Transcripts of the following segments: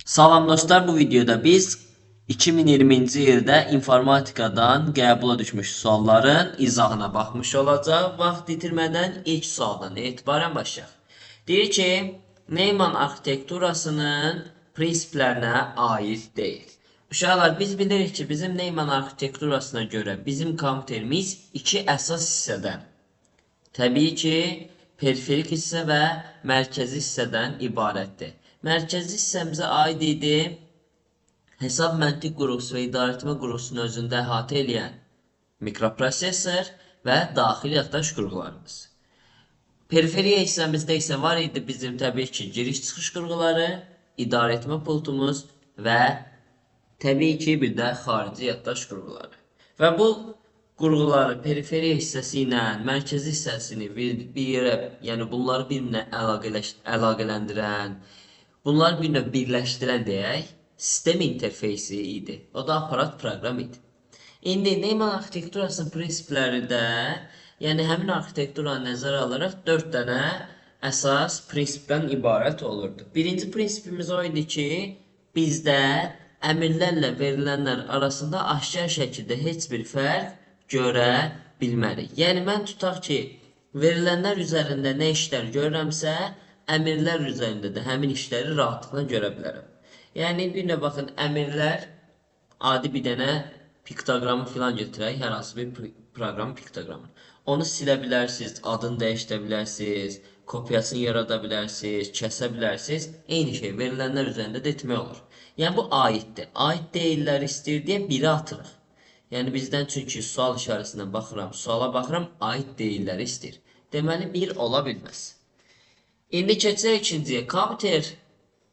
Salam dostlar, bu videoda biz 2020-ci ildə informatikadan qəbula düşmüş sualların izahına baxmış olacaq. Vaxt itirmədən ilk sualdan etibarən başlayaq. Deyir ki, Neyman arxitekturasının prinsiplərinə aid deyil. Uşaqlar, biz bilirik ki, bizim Neyman arxitekturasına görə bizim kompüterimiz iki əsas hissədən, təbii ki, periferik hissə və mərkəzi hissədən ibarətdir. Mərkəzi hissəmizə aid idi hesab məntiq qurusu və idarəetmə qurusunun özündə əhatə edən mikroprosesor və daxili yaddaş qurğularımız. Periferiya hissəmizdə isə var idi bizim təbii ki giriş-çıxış qurğuları, idarəetmə pultumuz və təbii ki bir də xarici yaddaş qurğuları. Və bu qurğuları periferiya hissəsi ilə mərkəzi hissəsini bir yerə, yəni bunları bir-birinə əlaqələndirən, bunlar bir növ birləşdirən deyək, sistem interfeysi idi. O da aparat proqram idi. İndi Neyman arxitekturasının prinsiplərində, yəni həmin arxitekturanı nəzərə alaraq 4 dənə əsas prinsipdən ibarət olurdu. Birinci prinsipimiz o idi ki, bizdə əmrlərlə verilənlər arasında aşkar şəkildə heç bir fərq görə bilmərik. Yəni mən tutaq ki, verilənlər üzərində nə işlər görürəmsə, əmrlər üzərində də həmin işləri rahatlıqla görə bilərəm. Yəni bir növ baxın, əmrlər adi bir dənə piktogramı filan götürək, hər hansı bir proqram piktogramı. Onu silə bilərsiniz, adını dəyişdirə bilərsiniz, kopyasını yarada bilərsiniz, kəsə bilərsiniz. Eyni şey verilənlər üzərində də etmək olur. Yəni bu aiddir. Aid deyillər istəyir deyə biri atırıq. Yəni bizdən çünki sual işarəsindən baxıram, suala baxıram, aid deyilləri istəyir. Deməli bir ola bilməz. İndi keçək ikinciyə. Kompüter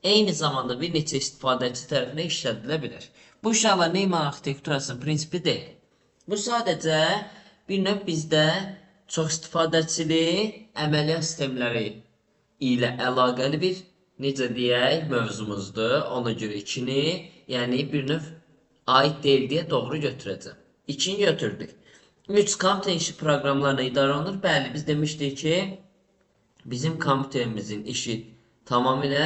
eyni zamanda bir neçə istifadəçi tərəfindən işlədilə bilər. Bu uşaqlar Neyman arxitekturasının prinsipi deyil. Bu sadəcə bir növ bizdə çox istifadəçili əməliyyat sistemləri ilə əlaqəli bir, necə deyək, mövzumuzdur. Ona görə ikini, yəni bir növ aid deyil deyə doğru götürəcəm. İkini götürdük. 3. Kompüter işi proqramlarına idarə olunur. Bəli, biz demişdik ki, bizim kompüterimizin işi tamamilə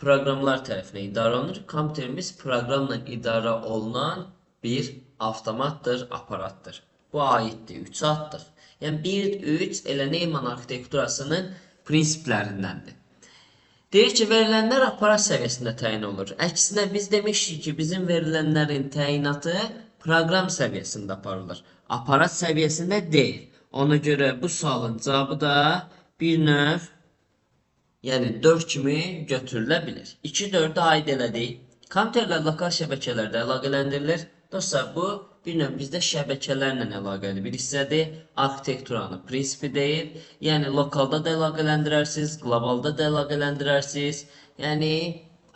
proqramlar tərəfindən idarə olunur. Kompüterimiz proqramla idarə olunan bir avtomatdır, aparatdır. Bu aiddir, 3 atdıq. Yəni 1-3 elə Neyman arxitekturasının prinsiplərindəndir. Deyir ki, verilənlər aparat səviyyəsində təyin olur. Əksinə biz demişdik ki, bizim verilənlərin təyinatı proqram səviyyəsində aparılır. Aparat səviyyəsində deyil. Ona görə bu sualın cavabı da bir növ, yəni 4 kimi götürülə bilir. 2-4-ə aid elədik. Kompüterlər lokal şəbəkələrdə əlaqələndirilir. Dostlar, bu bir növ bizdə şəbəkələrlə əlaqəli bir hissədir. Arxitekturanın prinsipi deyil. Yəni lokalda da əlaqələndirərsiniz, qlobalda da əlaqələndirərsiniz. Yəni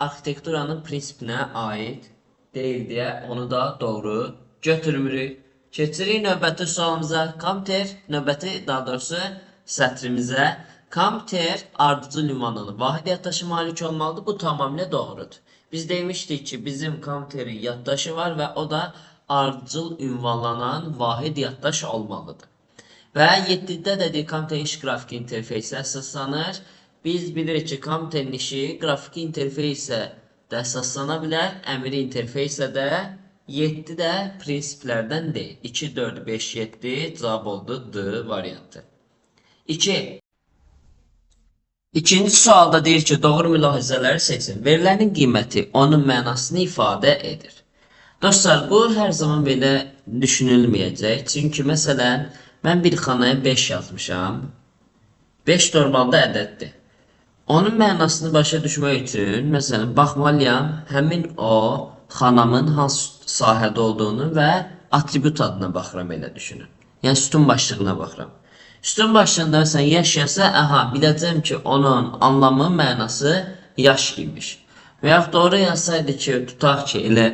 arxitekturanın prinsipinə aid deyil deyə onu da doğru götürmürük. Keçirik növbəti sualımıza. Kompüter, növbəti daha doğrusu sətrimizə. Kompüter ardıcıl ünvanlanan vahid yaddaşı malik olmalıdır. Bu tamamilə doğrudur. Biz demişdik ki, bizim kompüterin yaddaşı var və o da ardıcıl ünvanlanan vahid yaddaş olmalıdır. Və 7-də dedik, kompüterin işi qrafiki interfeysə əsaslanır. Biz bilirik ki, kompüterin işi qrafiki interfeysə də əsaslana bilər, əmri interfeysə də. 7 də prinsiplərdən deyil. 2, 4, 5, 7 cavab oldu D variantı. 2. İkinci sualda deyir ki, doğru mülahizələri seçin. Verilənin qiyməti onun mənasını ifadə edir. Dostlar, bu hər zaman belə düşünülməyəcək. Çünki məsələn, mən bir xanaya 5 yazmışam. 5 normalda ədəddir. Onun mənasını başa düşmək üçün, məsələn, baxmalıyam həmin o xanamın hansı sahədə olduğunu və atribut adına baxıram, elə düşünün. Yəni sütun başlığına baxıram. Sütun başlığında məsələn yaş yazsa, biləcəm ki, onun anlamı, mənası yaş imiş. Və yaxud doğru yazsaydı ki, tutaq ki, elə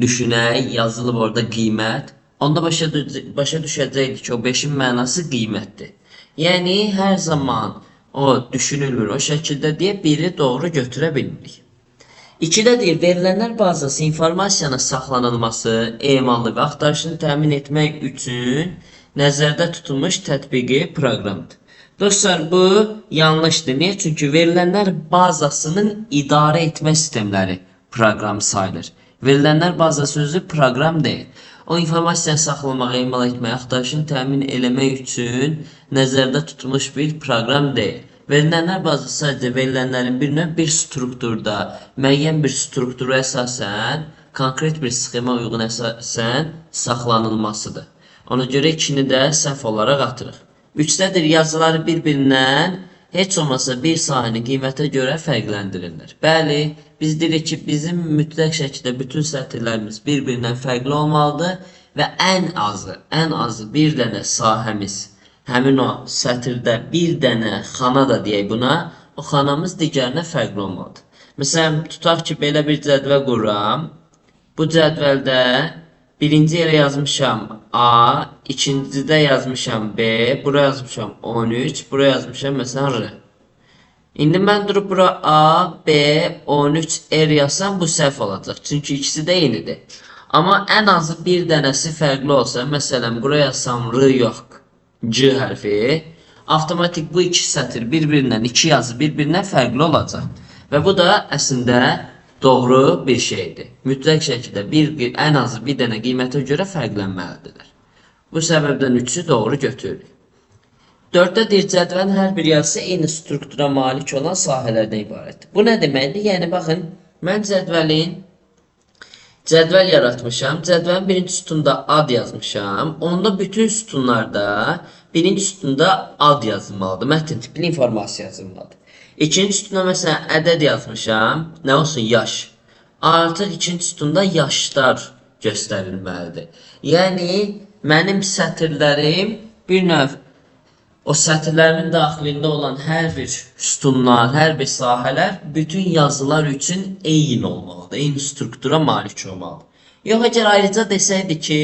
düşünək, yazılıb orada qiymət, onda başa düşəcəkdi ki, o 5-in mənası qiymətdir. Yəni, hər zaman o düşünülmür, o şəkildə deyə biri doğru götürə bilmirik. 2-də deyir, verilənlər bazası informasiyanın saxlanılması, emalı və axtarışını təmin etmək üçün nəzərdə tutulmuş tətbiqi proqramdır. Dostlar, bu yanlışdır. Niyə? Çünki verilənlər bazasının idarə etmə sistemləri proqram sayılır. Verilənlər baza sözü proqram deyil. O informasiyanı saxlamağa, emal etməyə, axtarışını təmin eləmək üçün nəzərdə tutulmuş bir proqram deyil. Verilənlər bazası sadəcə verilənlərin bir strukturda, müəyyən bir struktura əsasən, konkret bir sxema uyğun əsasən saxlanılmasıdır. Ona görə ikini də səhv olaraq atırıq. 3-dədir yazıları bir-birindən heç olmasa bir sahəni qiymətə görə fərqləndirirlər. Bəli, biz deyirik ki, bizim mütləq şəkildə bütün sətirlərimiz bir-birindən fərqli olmalıdır və ən azı bir dənə sahəmiz, həmin o sətirdə bir dənə xana da deyək buna, o xanamız digərinə fərqli olmalıdır. Məsələn, tutaq ki, belə bir cədvəl qururam. Bu cədvəldə birinci yerə yazmışam A, ikincidə yazmışam B, buraya yazmışam 13, buraya yazmışam məsələn R. İndi mən durub bura A, B, 13, R yazsam bu səhv olacaq. Çünki ikisi də eynidir. Amma ən azı bir dənəsi fərqli olsa, məsələn buraya yazsam R yox, C hərfi, avtomatik bu iki sətir bir-birindən, iki yazı bir-birindən fərqli olacaq. Və bu da əslində doğru bir şeydir. Mütləq şəkildə ən azı bir dənə qiymətə görə fərqlənməlidirlər. Bu səbəbdən 3-ü doğru götürürük. 4-də deyir, cədvəlin hər bir yazısı eyni struktura malik olan sahələrdən ibarətdir. Bu nə deməkdir? Yəni, baxın, mən cədvəl yaratmışam. Cədvəlin birinci sütunda ad yazmışam. Onda bütün sütunlarda birinci sütunda ad yazılmalıdır. Mətn tipli informasiya yazılmalıdır. İkinci sütuna məsələn ədəd yazmışam. Nə olsun? Yaş. Artıq ikinci sütunda yaşlar göstərilməlidir. Yəni, mənim sətirlərim bir növ o sətirlərimin daxilində olan hər bir sütunlar, hər bir sahələr bütün yazılar üçün eyni olmalıdır. Eyni struktura malik olmalıdır. Yox, əgər ayrıca desəydi ki,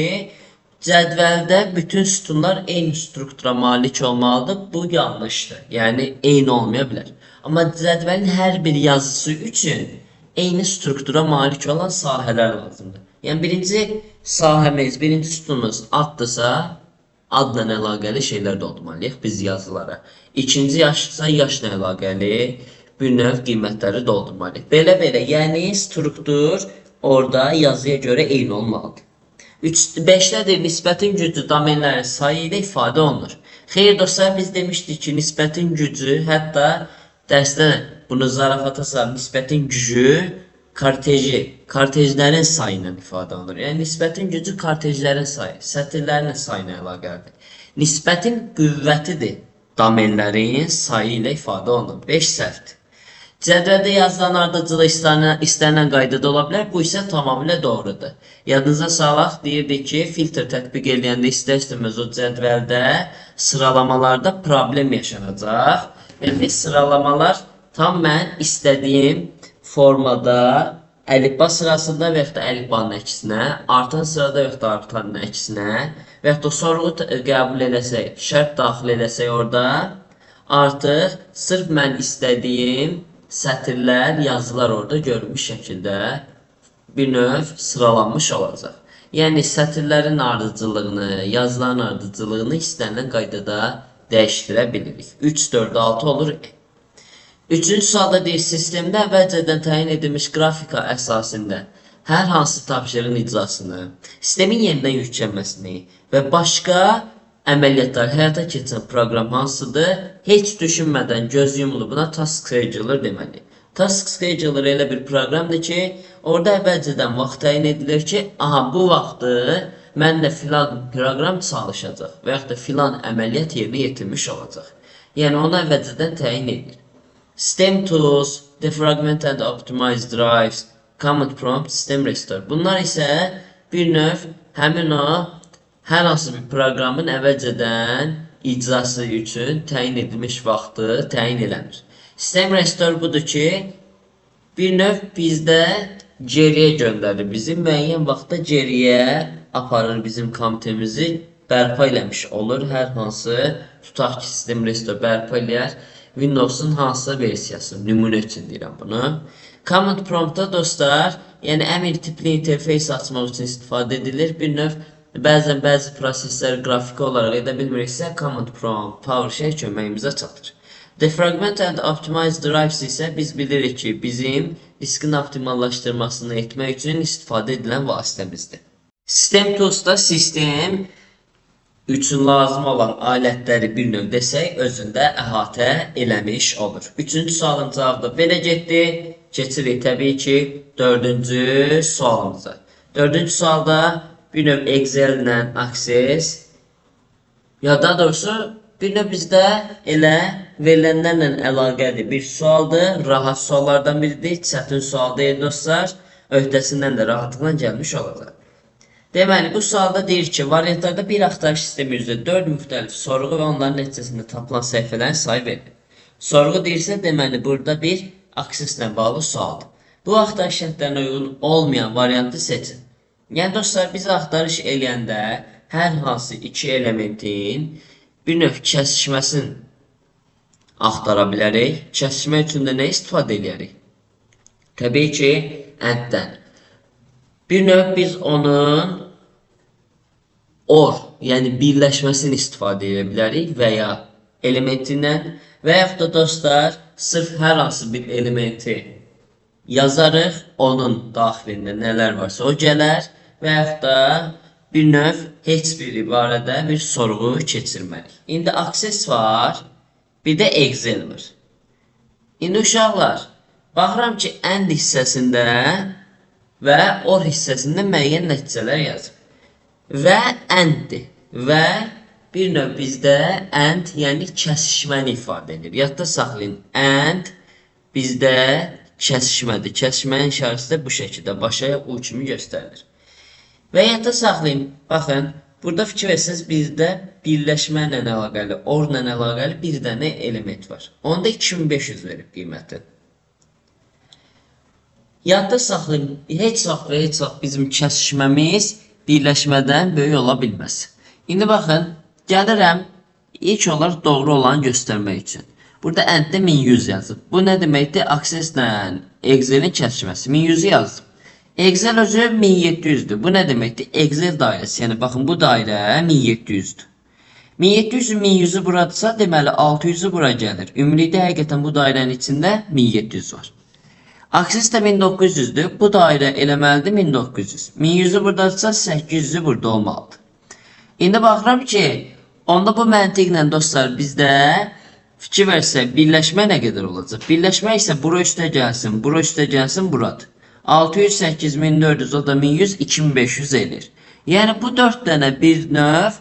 cədvəldə bütün sütunlar eyni struktura malik olmalıdır, bu yanlışdır. Yəni, eyni olmaya bilər. Amma cədvəlin hər bir yazısı üçün eyni struktura malik olan sahələr lazımdır. Yəni, birinci sahəmiz, birinci sütunumuz addırsa, adla əlaqəli şeylər doldurmalıyıq biz yazılara. İkinci yaşdırsa, yaşla əlaqəli bir növ qiymətləri doldurmalıyıq. Belə, yəni struktur orada yazıya görə eyni olmalıdır. 5-dədir, nisbətin gücü domenlərin sayı ilə ifadə olunur. Xeyr dostlar, biz demişdik ki, nisbətin gücü, hətta dərsdə bunu zarafata salıb, nisbətin gücü kartejlərin sayı ilə ifadə olunur. Yəni, nisbətin gücü kartejlərin sayı, sətirlərin sayı ilə əlaqəlidir. Nisbətin qüvvətidir, domenlərin sayı ilə ifadə olunur. 5 səhvdir. Cədvəldə yazılan ardıcılıq istənilən qaydada ola bilər, bu isə tamamilə doğrudur. Yadınıza salaq, deyirdik ki, filtr tətbiq edəndə istər-istəməz o cədvəldə sıralamalarda problem yaşanacaq. Və sıralamalar tam mən istədiyim formada əlifba sırasında və yaxud da əlifbanın əksinə, artan sırada və yaxud da artanın əksinə və yaxud da sorğu qəbul edəsək, şərt daxil edəsək orada artıq sırf mən istədiyim sətirlər, yazılar orada görünmüş şəkildə bir növ sıralanmış olacaq. Yəni, sətirlərin ardıcılığını, yazıların ardıcılığını istənilən qaydada dəyişdirə bilirik. 3, 4, 6 olur. 3-cü sualda deyir, sistemdə əvvəlcədən təyin edilmiş qrafika əsasında hər hansı tapşırığın icrasını, sistemin yenidən yüklənməsini və başqa əməliyyatlar həyata keçən proqram hansıdır? Heç düşünmədən göz yumulur. Buna Task Scheduler deməli. Task Scheduler elə bir proqramdır ki, orada əvvəlcədən vaxt təyin edilir ki, aha, bu vaxtı məndə filan proqram çalışacaq və yaxud da filan əməliyyat yerinə yetirmiş olacaq. Yəni, onu əvvəlcədən təyin edilir. System Tools, Defragment and Optimize Drives, Command Prompt, System Restore. Bunlar isə bir növ həmin o hər hansı bir proqramın əvvəlcədən icrası üçün təyin edilmiş vaxtı təyin eləmir. System Restore budur ki, bir növ bizdə geriyə göndərir. Bizi müəyyən vaxtda geriyə aparır, bizim komitemizi bərpa eləmiş olur. Hər hansı, tutaq ki, System Restore bərpa eləyər. Windows'un hansısa versiyası, nümunə üçün deyirəm bunu. Command Promptda dostlar, yəni əmr tipli interfeys açmaq üçün istifadə edilir. Bir növ bəzən bəzi prosesləri qrafiki olaraq edə bilmiriksə, Command Prompt, PowerShell köməyimizə çatır. Defragment and optimize drives isə biz bilirik ki, bizim diskin optimallaşdırmasını etmək üçün istifadə edilən vasitəmizdir. System Tools'da sistem üçün lazım olan alətləri bir növ desək, özündə əhatə eləmiş olur. Üçüncü sualın cavabı da belə getdi. Keçirik təbii ki, dördüncü sualımıza. Dördüncü sualda bir növ Excel ilə Access, ya daha doğrusu bir növ bizdə elə verilənlərlə əlaqəli bir sualdır. Rahat suallardan biridir. Çətin sual deyil dostlar. Öhdəsindən də rahatlıqla gəlmiş olacaq. Deməli, bu sualda deyir ki, variantlarda bir axtarış sistemi üzrə 4 müxtəlif sorğu və onların nəticəsində tapılan səhifələrin sayı verilir. Sorğu deyirsə, deməli, burada bir akseslə bağlı sualdır. Bu axtarış şərtlərinə uyğun olmayan variantı seçin. Yəni, dostlar, biz axtarış eləyəndə hər hansı iki elementin bir növ kəsişməsini axtara bilərik. Kəsişmə üçün də nə istifadə edərik? Təbii ki, AND-dən. Bir növ biz onun OR, yəni birləşməsini istifadə edə bilərik və ya elementindən və yaxud da dostlar, sırf hər hansı bir elementi yazarıq, onun daxilində nələr varsa o gələr və yaxud da bir növ heç bir ibarədə bir sorğu keçirməliyik. İndi Access var, bir də Excel var. İndi uşaqlar, baxıram ki, AND hissəsində və OR hissəsində müəyyən nəticələr yazıb. Və AND-dir. Və bir növ bizdə AND, yəni kəsişməni ifadə edir. Yadda saxlayın, AND bizdə kəsişmədir. Kəsişmənin işarəsi də bu şəkildə başa U kimi göstərilir. Və yadda saxlayın, baxın, burada fikir versəniz, bizdə birləşmə ilə əlaqəli, OR ilə əlaqəli bir dənə element var. Onda 2500 verib qiyməti. Yadda saxlayın, heç vaxt bizim kəsişməmiz birləşmədən böyük ola bilməz. İndi baxın, gəlirəm ilk olaraq doğru olanı göstərmək üçün. Burada AND-də 1100 yazıb. Bu nə deməkdir? Access ilə Excel-in kəsişməsi. 1100-ü yazdım. Excel özü 1700-dür. Bu nə deməkdir? Excel dairəsi. Yəni baxın, bu dairə 1700-dür. 1700-ü 1100-ü buradırsa, deməli 600-ü bura gəlir. Ümumilikdə həqiqətən bu dairənin içində 1700 var. Access də 1900-dür. Bu dairə eləməlidir 1900. 1100-ü buradadırsa 800-ü burada olmalıdır. İndi baxıram ki, onda bu məntiqlə dostlar bizdə fikir versək, birləşmə nə qədər olacaq? Birləşmə isə bura üstə gəlsin, bura üstə gəlsin, buradır. 600, 8, 1400, o da 1100, 2500 edir. Yəni bu 4 dənə bir növ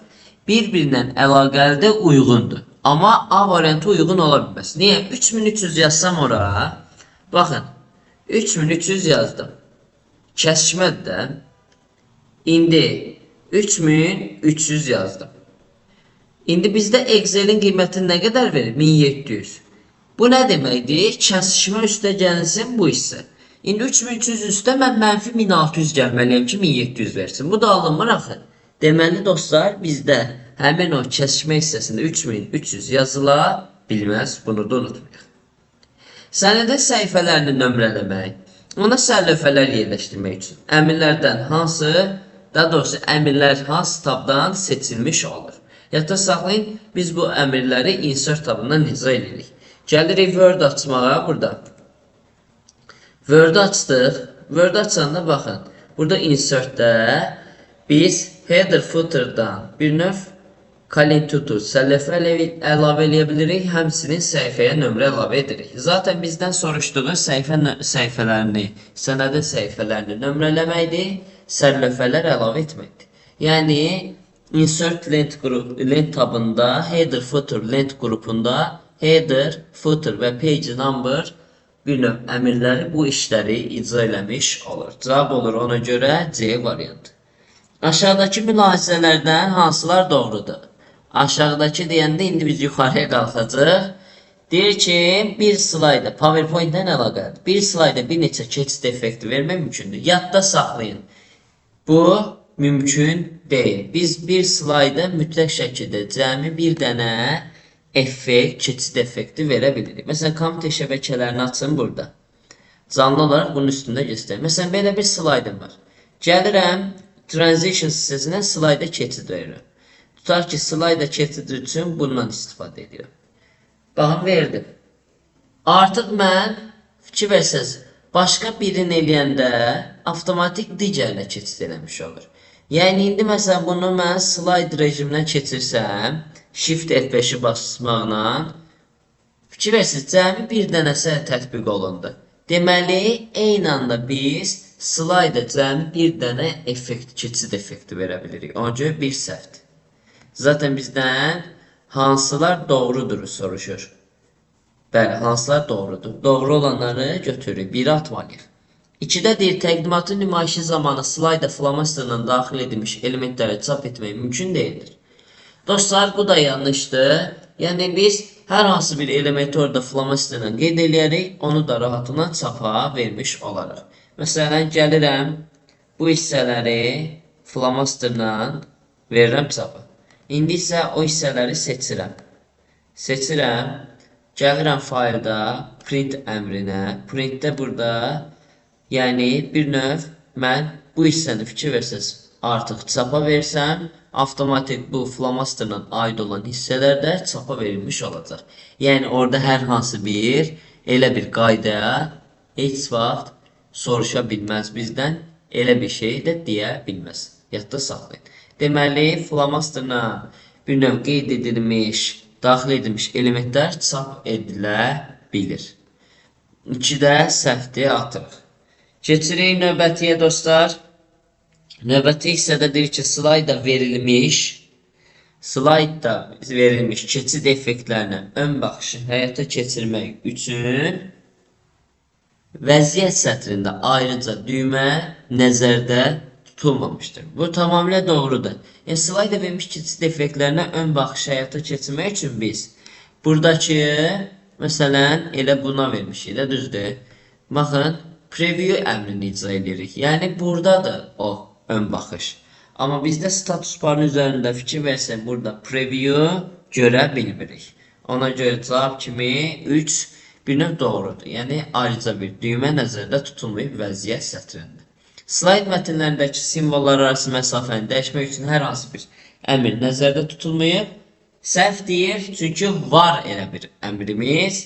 bir-birindən əlaqəlidir, uyğundur. Amma A variantı uyğun ola bilməz. Niyə? 3300 yazsam ora, baxın. 3300 yazdım. Kəsişmədir də. İndi 3300 yazdım. İndi bizdə Excel-in qiymətini nə qədər verir? 1700. Bu nə deməkdir? Kəsişmə üstə gəlsin bu hissə. İndi 3300 üstə mən mənfi 1600 gəlməliyəm ki, 1700 versin. Bu da alınmır axı. Deməli dostlar, bizdə həmin o kəsişmə hissəsində 3300 yazıla bilməz. Bunu da unutmayaq. Sənədin səhifələrini nömrələmək, ona sərlövhələr yerləşdirmək üçün əmrlərdən hansı, daha doğrusu əmrlər hansı tabdan seçilmiş olur? Yadda saxlayın, biz bu əmrləri insert tabından icra edirik. Gəlirik Word açmağa burada. Word açdıq. Word açanda baxın, burada insertdə biz header footerdan bir növ Kalin tutur, sərlövhə əlavə eləyə bilirik, həmçinin səhifəyə nömrə əlavə edirik. Zaten bizdən soruşduğu səhifələrini, sənədin səhifələrini nömrələməkdir, sərlövhələr əlavə etməkdir. Yəni, insert lent tabında, header footer lent qrupunda, header, footer və page number bir növ əmrləri bu işləri icra eləmiş olur. Cavab olur ona görə C variantı. Aşağıdakı mülahizələrdən hansılar doğrudur? Aşağıdakı deyəndə indi biz yuxarıya qalxacaq. Deyir ki, bir slayda PowerPoint-lə əlaqəlidir. Bir slayda bir neçə keçid effekti vermək mümkündür. Yadda saxlayın. Bu mümkün deyil. Biz bir slayda mütləq şəkildə cəmi bir dənə effekt, keçid effekti verə bilirik. Məsələn, komputer şəbəkələrini açın burada. Canlı olaraq bunun üstündə göstərir. Məsələn, belə bir slaydım var. Gəlirəm, transition hissəsinə slayda keçid verirəm. Tutar ki, slayda keçid üçün bundan istifadə edirəm. Baxın, verdim. Artıq mən fikir versəz, başqa birini eləyəndə avtomatik digərinə keçid eləmiş olur. Yəni indi məsələn bunu mən slide rejiminə keçirsəm, Shift F5-i basmaqla fikir versiniz, cəmi bir dənəsə tətbiq olundu. Deməli, eyni anda biz slide cəmi bir dənə effekt, keçid effekti verə bilirik. Ona görə bir səhvdir. Zaten bizdən hansılar doğrudur soruşur. Bəli, hansılar doğrudur? Doğru olanları götürürük, 1'e atmalıyıq. 2'də deyir, təqdimatın nümayişi zamanı slayda flomasterla daxil edilmiş elementləri çap etmək mümkün deyildir. Dostlar, bu da yanlışdır. Yəni biz hər hansı bir elementi orada flomasterla qeyd eləyərik, onu da rahatına çapa vermiş olarıq. Məsələn, gəlirəm, bu hissələri flomasterla verirəm çapa. İndi isə o hissələri seçirəm. Gəlirəm faylda print əmrinə. Printdə burada, yəni bir növ mən bu hissəni fikir versəz artıq çapa versəm, avtomatik bu flomasterla aid olan hissələrdə çapa verilmiş olacaq. Yəni orada hər hansı bir elə bir qaydaya heç vaxt soruşa bilməz bizdən, elə bir şey də deyə bilməz. Yadda saxlayın. Deməli, flomasterla bir növ qeyd edilmiş, daxil edilmiş elementlər çap edilə bilir. 2-də səhvdir, atırıq. Keçirik növbətiyə dostlar. Növbəti hissədə deyir ki, slayda verilmiş keçid effektlərinə ön baxışı həyata keçirmək üçün vəziyyət sətrində ayrıca düymə nəzərdə tutulmamışdır. Bu tamamilə doğrudur. Yəni, slayda verilmiş keçid effektlərinə ön baxış həyata keçirmək üçün biz buradakı, məsələn, elə buna vermişik də, düzdür. Baxın, preview əmrini icra edirik. Yəni, buradadır o ön baxış. Amma bizdə status barın üzərində fikir versək, burada preview görə bilmirik. Ona görə cavab kimi 3 bir növ doğrudur. Yəni, ayrıca bir düymə nəzərdə tutulmayıb vəziyyət sətrində. Slayd mətnlərindəki simvollar arası məsafəni dəyişmək üçün hər hansı bir əmr nəzərdə tutulmayıb. Səhv deyir, çünki var elə bir əmrimiz.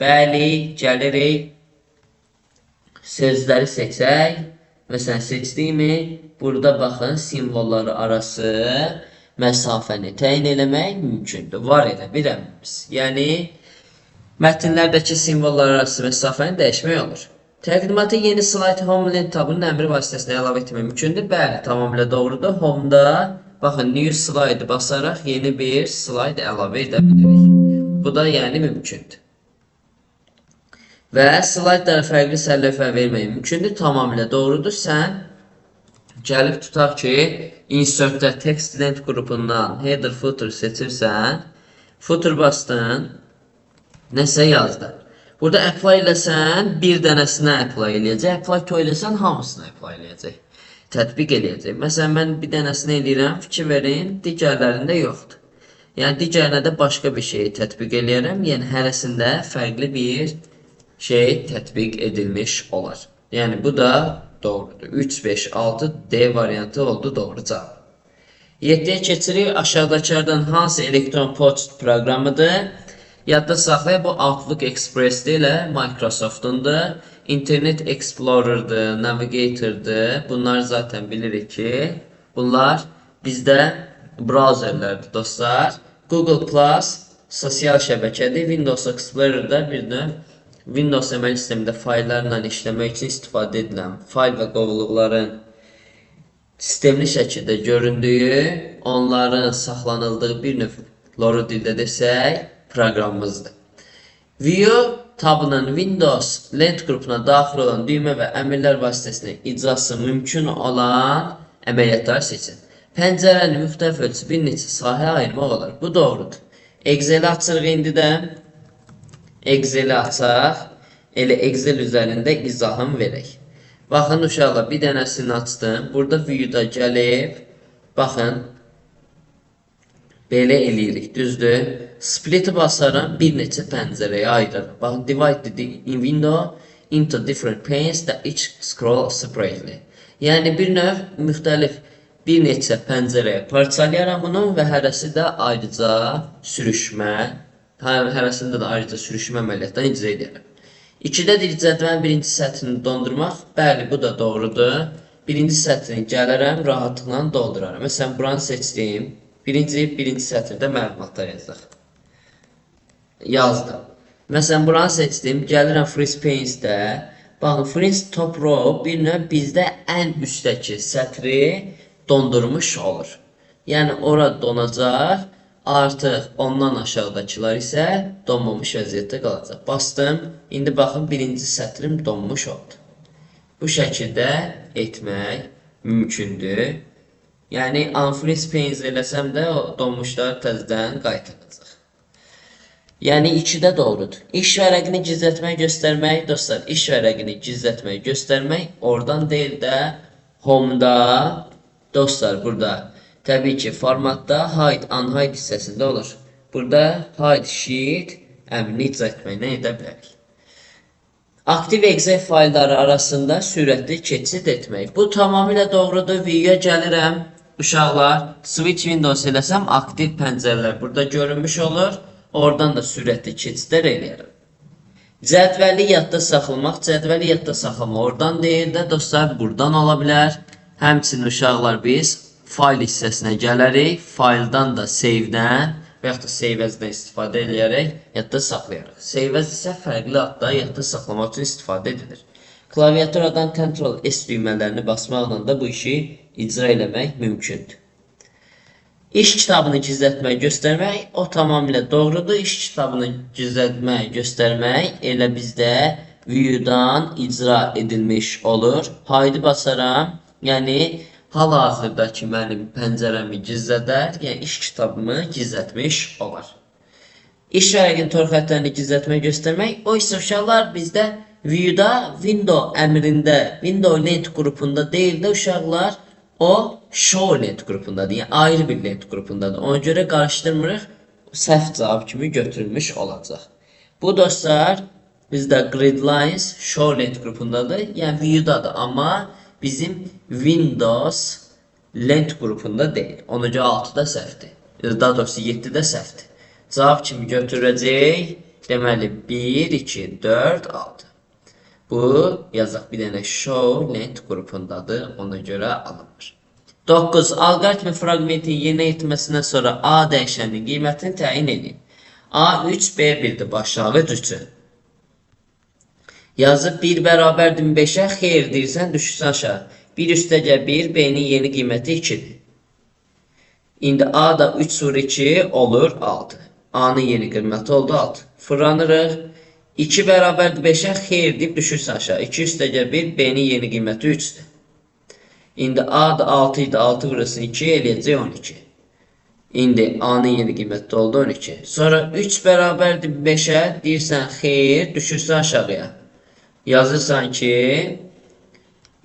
Bəli, gəlirik. Sözləri seçək. Məsələn, seçdiyimi, burada baxın, simvolları arası məsafəni təyin eləmək mümkündür. Var elə bir əmrimiz. Yəni, mətnlərdəki simvollar arası məsafəni dəyişmək olur. Təqdimata yeni slide homeland tabının əmri vasitəsilə əlavə etmək mümkündür. Bəli, tamamilə doğrudur. Home'da baxın, new slide basaraq yeni bir slide əlavə edə bilirik. Bu da yəni mümkündür. Və slaytlara fərqli sərlövhə vermək mümkündür. Tamamilə doğrudur. Sən gəlib tutaq ki, insertdə text length qrupundan header footer seçirsən, footer bastın, nəsə yazdın. Burada apply eləsən, bir dənəsinə apply eləyəcək. Apply to eləsən, hamısına apply eləyəcək. Tətbiq eləyəcək. Məsələn, mən bir dənəsinə eləyirəm, fikir verin, digərlərində yoxdur. Yəni, digərinə də başqa bir şeyi tətbiq eləyərəm. Yəni, hərəsində fərqli bir şey tətbiq edilmiş olar. Yəni, bu da doğrudur. 3, 5, 6 D variantı oldu doğru cavab. 7-yə keçirik. Aşağıdakilərdən hansı elektron poçt proqramıdır? Yadda saxlayın, bu Outlook Express ilə Microsoft'undur. Internet Explorer'dır, Navigator'dır. Bunlar zaten bilirik ki, bunlar bizdə browserlərdir dostlar. Google Plus sosial şəbəkədir. Windows Explorer'da bir növ Windows əməl sistemində fayllarla işləmək üçün istifadə edilən fayl və qovluqların sistemli şəkildə göründüyü, onların saxlanıldığı bir növ loru dildə desək, proqramımızdır. View tabının Windows lent qrupuna daxil olan düymə və əmrlər vasitəsilə icrası mümkün olan əməliyyatları seçin. Pəncərəni müxtəlif ölçü bir neçə sahəyə ayırmaq olar. Bu doğrudur. Excel-i açırıq indi də. Excel-i açaq. Elə Excel üzərində izahım verək. Baxın uşaqlar, bir dənəsini açdım. Burada View-da gəlib, baxın, belə eləyirik, düzdür. Split-i basarım, bir neçə pəncərəyə ayırırım. Baxın, divide the window into different panes that each scroll separately. Yəni, bir növ müxtəlif bir neçə pəncərəyə parçalayaram bunu və hərəsi də ayrıca sürüşmə Hərəsində də ayrıca sürüşmə əməliyyatdan icra edərəm. 2-də deyir cədvəlin birinci sətrini dondurmaq. Bəli, bu da doğrudur. Birinci sətrini gəlirəm, rahatlıqla dolduraram. Məsələn, buranı seçdim. Birinci sətirdə məlumatlar yazdım. Məsələn, buranı seçdim. Gəlirəm Free Space-də. Baxın, Free Top Row bir növ bizdə ən üstdəki sətri dondurmuş olur. Yəni, ora donacaq. Artıq ondan aşağıdakılar isə donmamış vəziyyətdə qalacaq. Bastım. İndi baxın, birinci sətrim donmuş oldu. Bu şəkildə etmək mümkündür. Yəni, Unfree Space eləsəm də o donmuşlar təzədən qaytaracaq. Yəni, 2-də doğrudur. İş vərəqini gizlətmək, göstərmək. Dostlar, iş vərəqini gizlətmək, göstərmək. Oradan deyil də Home-da. Dostlar, burada təbii ki, formatda hide, unhide hissəsində olur. Burada hide sheet əmrini icra etməklə edə bilərik. Active.exe faylları arasında sürətli keçid etmək. Bu tamamilə doğrudur. Videoya gəlirəm. Uşaqlar, switch Windows eləsəm, aktiv pəncərələr burada görünmüş olur. Oradan da sürətli keçidlər eləyərəm. Cədvəli yadda saxlamaq. Cədvəli yadda saxlamaq oradan deyil də, dostlar, buradan ola bilər. Həmçinin uşaqlar biz fayl hissəsinə gələrik, fayldan da save-dən və yaxud da save-əzdən istifadə edərək yadda saxlayarıq. Save-əz isə fərqli adda yadda saxlamaq üçün istifadə edilir. Klaviaturadan Ctrl-S düymələrini basmaqla da bu işi icra eləmək mümkündür. İş kitabını gizlətmək, göstərmək, o tamamilə doğrudur. İş kitabını gizlətmək, göstərmək elə bizdə View-dan icra edilmiş olur. Haydi basaram, yəni hal-hazırdakı mənim pəncərəmi gizlədər, yəni iş kitabımı gizlətmiş olar. İş vərəqinin tor xəttlərini gizlətmək, göstərmək, o isə uşaqlar bizdə View-da, Window əmrində, Window lent qrupunda deyil də uşaqlar, o Show lent qrupundadır, yəni ayrı bir lent qrupundadır. Ona görə qarışdırmırıq, səhv cavab kimi götürülmüş olacaq. Bu dostlar, bizdə Grid Lines Show lent qrupundadır, yəni View-dadır, amma bizim Windows lent qrupunda deyil. Ona görə 6-da səhvdir. Daha doğrusu 7-də səhvdir. Cavab kimi götürəcək. Deməli 1, 2, 4, 6. Bu yazaq bir dənə show lent qrupundadır. Ona görə alınır. 9. Alqoritmi fraqmentin yerinə yetirməsindən sonra A dəyişəninin qiymətini təyin edin. A3, B1-dir başlanğıc üçün. Yazıb 1 bərabərdir 5-ə, xeyr deyirsən, düşürsən aşağı. 1 üstəgə 1, B-nin yeni qiyməti 2-dir. İndi A da 3 vur 2 olur 6. A-nın yeni qiyməti oldu 6. Fırlanırıq. 2 bərabərdir 5-ə, xeyr deyib düşürsən aşağı. 2 üstəgə 1, B-nin yeni qiyməti 3-dür. İndi A da 6 idi, 6 vurursun 2, eləyəcək 12. İndi A-nın yeni qiyməti oldu 12. Sonra 3 bərabərdir 5-ə, deyirsən xeyr, düşürsən aşağıya. Yazırsan ki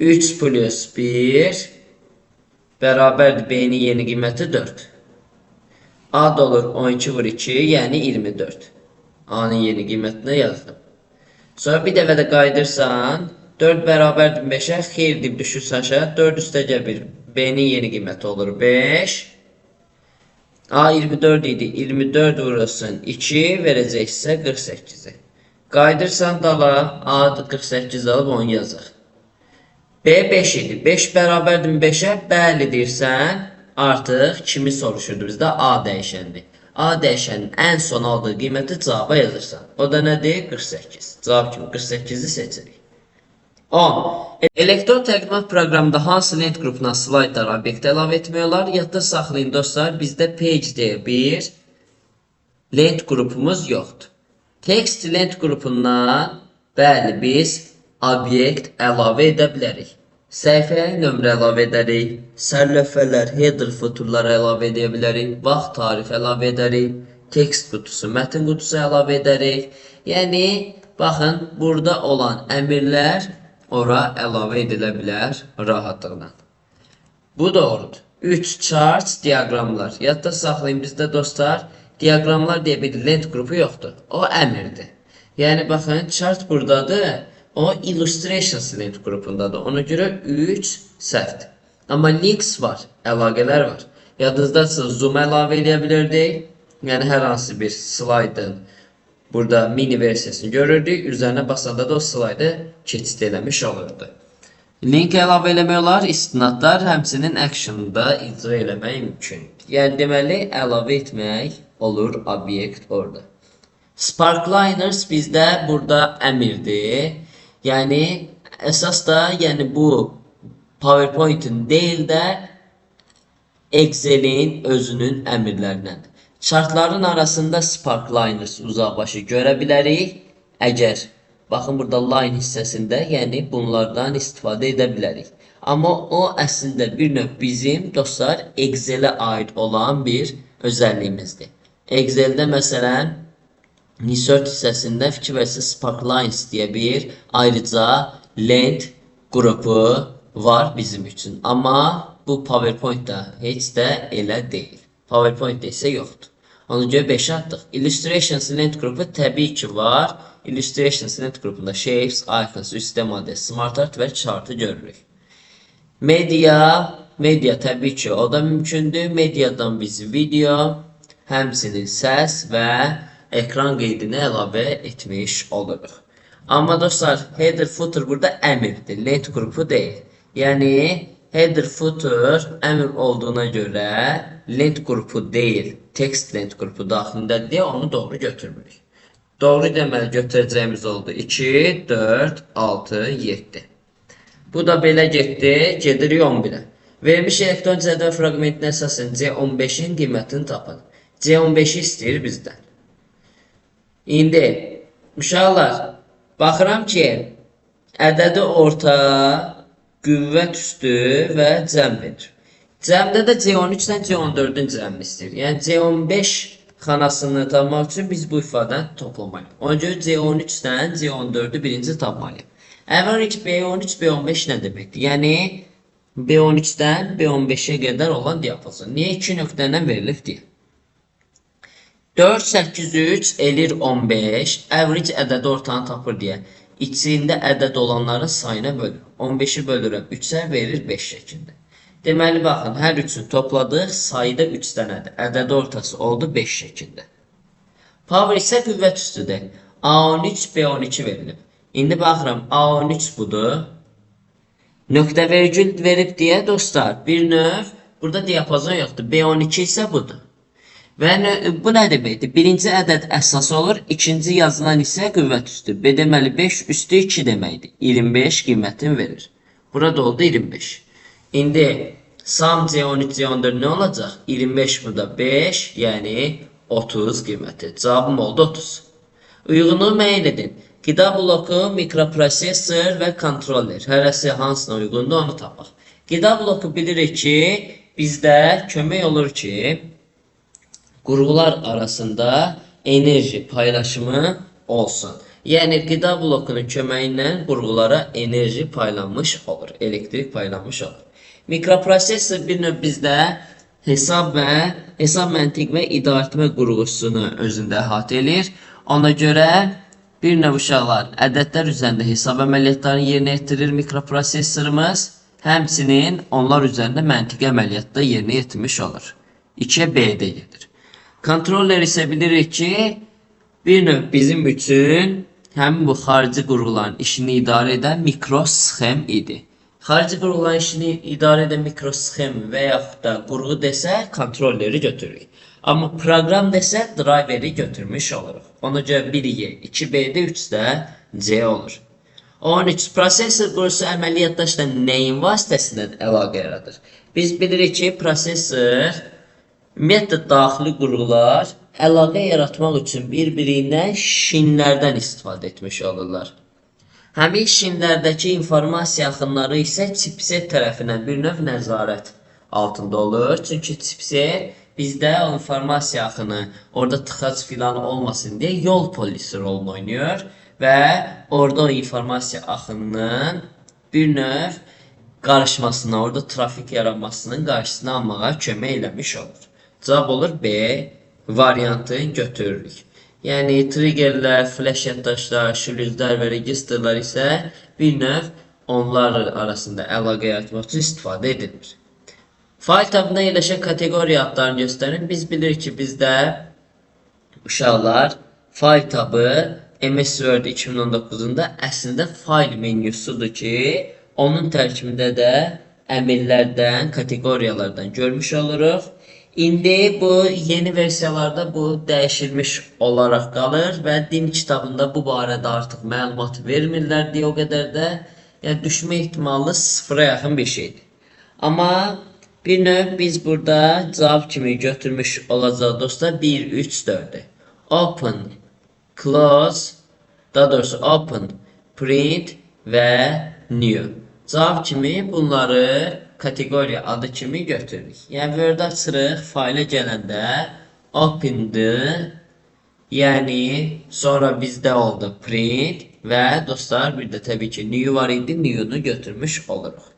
3 plus 1 bərabərdir B-nin yeni qiyməti 4. A da olur 12 vur 2, yəni 24. A-nın yeni qiymətinə yazdım. Sonra bir dəfə də qaydırsan 4 bərabərdir 5-ə, xeyr deyib düşürsən aşağı. 4 üstəgə 1, B-nin yeni qiyməti olur 5. A 24 idi, 24 vurursun 2, verəcəksə 48-i. Qaydırsan dala, A 48 alıb onu yazıq. B 5 idi. 5 bərabərdir 5-ə, bəli deyirsən, artıq kimi soruşurdu bizdə? A dəyişəndir. A dəyişənin ən son aldığı qiyməti cavaba yazırsan. O da nədir? 48. Cavab kimi 48-i seçirik. 10. Elektron təqdimat proqramında hansı lent qrupuna slaydlar, obyekt əlavə etmək olar? Yadda saxlayın dostlar, bizdə page deyə bir lent qrupumuz yoxdur. Text lent qrupundan bəli biz obyekt əlavə edə bilərik. Səhifəyə nömrə əlavə edərik, sərlövhələr, header, futurlar əlavə edə bilərik, vaxt, tarix əlavə edərik, text qutusu, mətn qutusu əlavə edərik. Yəni, baxın, burada olan əmrlər ora əlavə edilə bilər rahatlıqla. Bu doğrudur. 3 chart diaqramlar. Yadda saxlayın bizdə dostlar, diaqramlar deyə bir lent qrupu yoxdur. O əmrdir. Yəni, baxın, chart buradadır. O illustrations lent qrupundadır. Ona görə 3 səhvdir. Amma links var, əlaqələr var. Yadınızdadsa zoom əlavə edə bilirdik. Yəni hər hansı bir slaydın burada mini versiyasını görürdük. Üzərinə basanda da o slaydı keçid eləmiş olurdu. Link əlavə eləmək olar, istinadlar, həmçinin action'ı da icra eləmək mümkündür. Yəni deməli əlavə etmək olur obyekt orada. Sparkliners bizdə burada əmrdir. Yəni əsas da bu PowerPoint-in deyil də Excel'in özünün əmrlərindəndir. Chartların arasında Sparkliners uzaqbaşı görə bilərik. Əgər baxın burada line hissəsində, yəni bunlardan istifadə edə bilərik. Amma o əslində bir növ bizim dostlar Excel'ə aid olan bir özəlliyimizdir. Excel'də məsələn insert hissəsində fikir versəz Sparklines deyə bir ayrıca length qrupu var bizim üçün. Amma bu PowerPoint-da heç də elə deyil. PowerPoint-da isə yoxdur. Ona görə 5 atdıq. Illustrations length qrupu təbii ki var. Illustrations length qrupunda Shapes, Icons, üstə model, Smart Art və Chart'ı görürük. Media təbii ki o da mümkündür. Mediadan biz video, həmçinin səs və ekran qeydini əlavə etmiş oluruq. Amma dostlar, header footer burada əmrdir, length qrupu deyil. Yəni header footer əmr olduğuna görə length qrupu deyil, text length qrupu daxilindədir deyə onu doğru götürmürük. Doğru deməli götürəcəyimiz oldu 2, 4, 6, 7. Bu da belə getdi, gedirik 11-ə. Verilmiş elektron cədvəl fraqmentinə əsasən C15-in qiymətini tapın. C15-i istəyir bizdən. İndi uşaqlar, baxıram ki, ədədi orta, qüvvət üstü və cəm verir. Cəmdə də C13-dən C14-ün cəmini istəyir. Yəni C15 xanasını tapmaq üçün biz bu ifadəni toplamalıyıq. Ona görə C13-dən C14-ü birinci tapmalıyıq. Average B13, B15 nə deməkdir? Yəni B13-dən B15-ə qədər olan diapazon. Niyə 2 nöqtədən verilib deyə? 4, 8, 3 elir 15. Average ədədi ortanı tapır deyə. İçində ədəd olanların sayına bölür. 15-i bölürəm 3-ə verir 5 şəklində. Deməli, baxın, hər üçünü topladıq, sayıda 3 dənədir. Ədədi ortası oldu 5 şəklində. Power isə qüvvət üstüdür. A13, B12 verilib. İndi baxıram, A13 budur. Nöqtə vergül verib deyə dostlar, bir növ, burada diapazon yoxdur. B12 isə budur. Və bu nə deməkdir? Birinci ədəd əsas olur, ikinci yazılan isə qüvvət üstü. B deməli 5 üstü 2 deməkdir. 25 qiymətini verir. Burada oldu 25. İndi sum C13, C14 nə olacaq? 25 burada 5, yəni 30 qiyməti. Cavabım oldu 30. Uyğunu müəyyən edin. Qida bloku, mikroprosesor və kontroller. Hərəsi hansına uyğundur onu tapaq. Qida bloku bilirik ki, bizdə kömək olur ki, qurğular arasında enerji paylaşımı olsun. Yəni qida blokunun köməyi ilə qurğulara enerji paylanmış olur, elektrik paylanmış olur. Mikroprosesor bir növ bizdə hesab məntiq və idarəetmə qurğusunu özündə əhatə edir. Ona görə bir növ uşaqlar ədədlər üzərində hesab əməliyyatlarını yerinə yetirir mikroprosesorumuz. Həmçinin onlar üzərində məntiqi əməliyyatda yerinə yetirmiş olur. 2-yə B-də gedir. Kontroller isə bilirik ki, bir növ bizim üçün həmin bu xarici qurğuların işini idarə edən mikrosxem idi. Xarici qurğuların işini idarə edən mikrosxem və yaxud da qurğu desə, kontrolleri götürürük. Amma proqram desə, driveri götürmüş oluruq. Ona görə 1-yə, 2B-də, 3-də C olur. 13. Prosesor qurğusu əməliyyatdaşla nəyin vasitəsindən əlaqə yaradır? Biz bilirik ki, prosesor ümumiyyətlə daxili qurğular əlaqə yaratmaq üçün bir-birindən şinlərdən istifadə etmiş olurlar. Həmin şinlərdəki informasiya axınları isə chipset tərəfindən bir növ nəzarət altında olur. Çünki chipset bizdə o informasiya axını orada tıxac filan olmasın deyə yol polisi rolunu oynayır və orada o informasiya axınının bir növ qarışmasına, orada trafik yaranmasının qarşısını almağa kömək eləmiş olur. Cavab olur B variantını götürürük. Yəni triggerlər, flash yaddaşlar, şülüzlər və registrlər isə bir növ onlar arasında əlaqə yaratmaq üçün istifadə edilir. Fayl tabında yerləşən kateqoriya adlarını göstərin. Biz bilirik ki, bizdə Uşaqlar, fayl tabı MS Word 2019-da əslində fayl menyusudur ki, onun tərkibində də əmrlərdən, kateqoriyalardan görmüş oluruq. İndi bu yeni versiyalarda bu dəyişilmiş olaraq qalır və din kitabında bu barədə artıq məlumat vermirlər deyə o qədər də yəni düşmə ehtimalı sıfıra yaxın bir şeydir. Amma bir növ biz burada cavab kimi götürmüş olacaq dostlar 1, 3, 4'ü. Open, close, daha doğrusu open, print və new. Cavab kimi bunları kategoriya adı kimi götürürük. Yəni Word açırıq, fayla gələndə open'dır. Yəni sonra bizdə oldu print və dostlar bir də təbii ki new var idi, new'nu götürmüş oluruq.